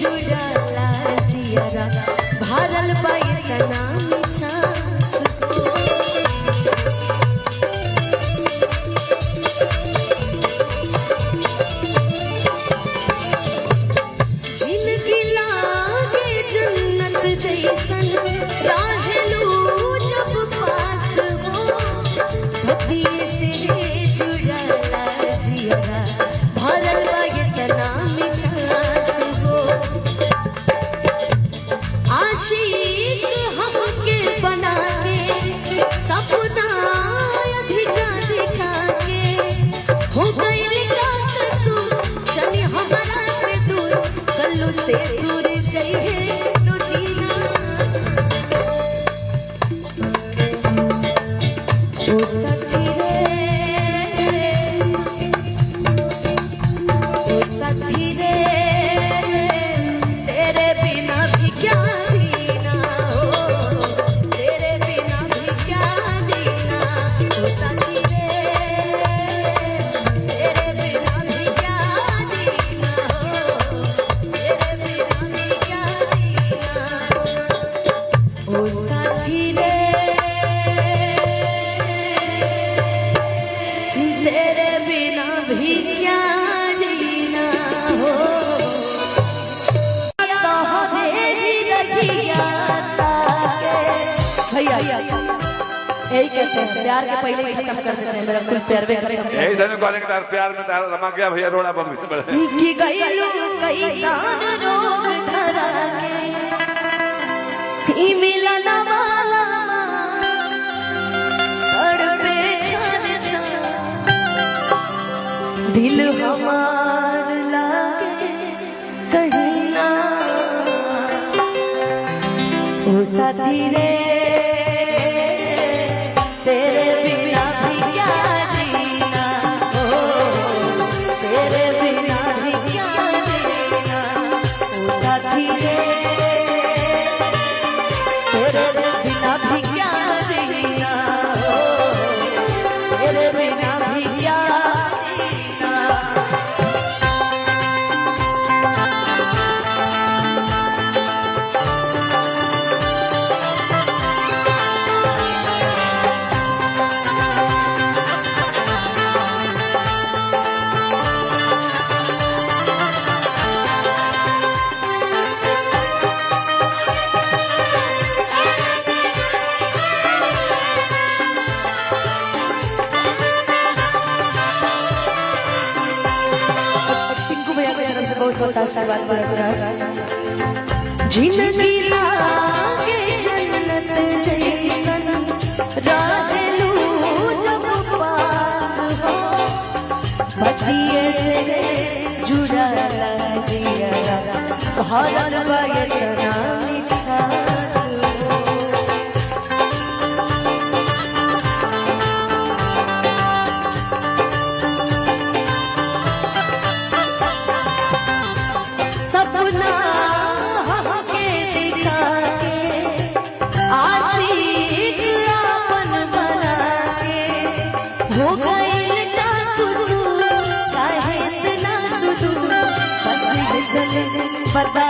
जुड़ाला जियरा भरल बा इतना मिठास जिनकी लागे जन्नत जैसन राहलू जब पास हो भक्तिये से जुड़ाला जियरा भरल बा इतना मिठास हो आशिक हमके बना के सपना अधिका दिखा के हो गइल का कसूर चली हमारा से दूर गल्लू से दूर जइहे रोजीना ओ साथी रे ओ साथी रे तेरे बिना भी क्या जीना हो तेरे बिना भी क्या जीना ओ साथी रे तेरे बिना भी क्या जीना हो तेरे बिना भी क्या जीना ओ साथी रे तेरे बिना भी क्या जीना हो भैया यही कहते हैं प्यार के पहले ही खत्म कर देते हैं मेरा कुल प्यार भी खत्म यही धनु कहले के तार प्यार में तार रमा गया भैया रोड़ा बम की गइलो कैसान रोग धरा के ई मिलन वाला तड़पे छन छन दिल हमार लागे कहीं ना ओ साथी रे तेरे बिना भी क्या जीना हो तेरे बिना भी क्या जीना ओ साथी रे तेरे बिना भी क्या जीना हो तेरे बिना भी क्या जीना बहुत बहुत आशीर्वाद बरस रहा है जिनकी लागे जन्नत जैसन राहलू जब पास हो भक्तिये से जुड़ाला जियरा भरल बा इतना मिठास सपना हमके दिखा के आशिक आपन बना के हो गइल का कसूर काहे इतना दूर बस बता